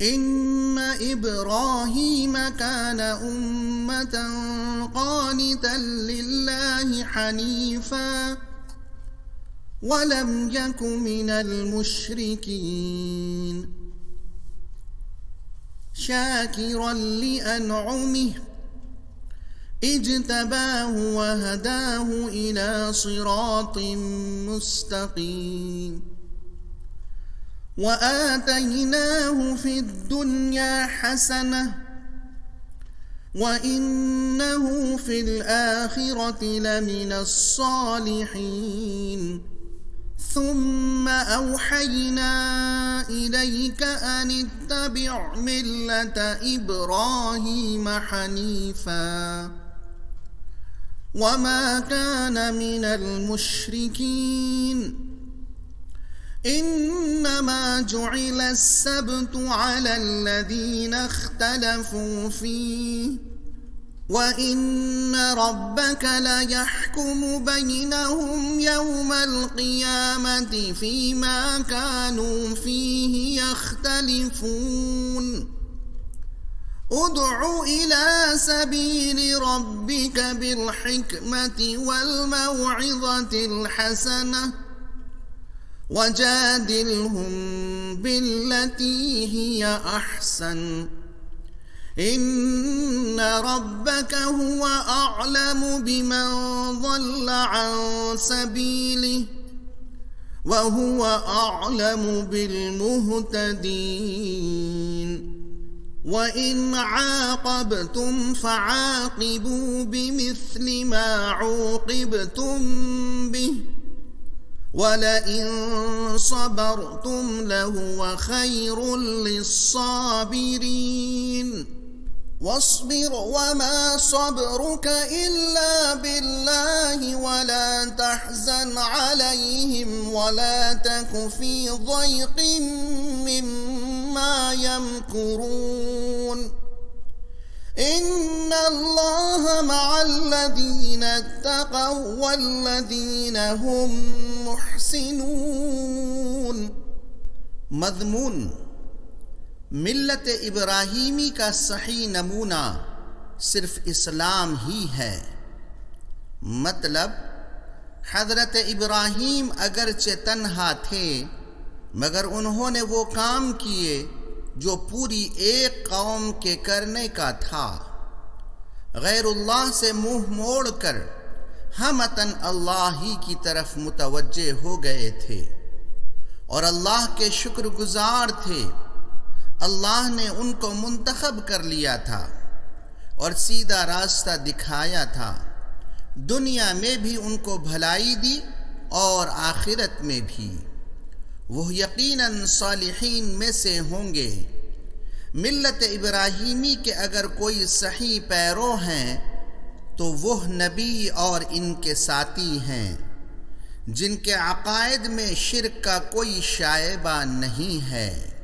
إن إبراهيم كان أمة قانتا لله حنيفا ولم يك من المشركين شاكرا لأنعمه اجتباه وهداه إلى صراط مستقيم وآتيناه في الدنيا حسنة وإنه في الآخرة لمن الصالحين ثم أوحينا إليك أن اتبع ملة إبراهيم حنيفا وما كان من المشركين إنما جعل السبت على الذين اختلفوا فيه وإن ربك ليحكم بينهم يوم القيامة فيما كانوا فيه يختلفون ادع إلى سبيل ربك بالحكمة والموعظة الحسنة وجادلهم بالتي هي أحسن إن ربك هو أعلم بمن ضل عن سبيله وهو أعلم بالمهتدين وإن عاقبتم فعاقبوا بمثل ما عوقبتم به ولئن صبرتم لهو خير للصابرين واصبر وما صبرك إلا بالله ولا تحزن عليهم ولا تك في ضيق مما يمكرون إن الله مع الذين اتقوا والذين هم محسنون मज़मून मिल्लत इब्राहीमी का सही नमूना सिर्फ इस्लाम ही है। मतलब हज़रत इब्राहीम अगरचे तन्हा थे मगर उन्होंने वो काम किए जो पूरी एक कौम के करने का था। गैरुल्लाह से मुँह मोड़कर हमतन अल्लाह ही की तरफ मुतवज्जे हो गए थे और अल्लाह के शुक्रगुजार थे। अल्लाह ने उनको मुंतखब कर लिया था और सीधा रास्ता दिखाया था। दुनिया में भी उनको भलाई दी और आखिरत में भी। वह यकीनन सालिहीन में से होंगे। मिल्लत इब्राहीमी के अगर कोई सही पैरो हैं तो वह नबी और इनके साथी हैं जिनके अकायद में शिर्क का कोई शायबा नहीं है।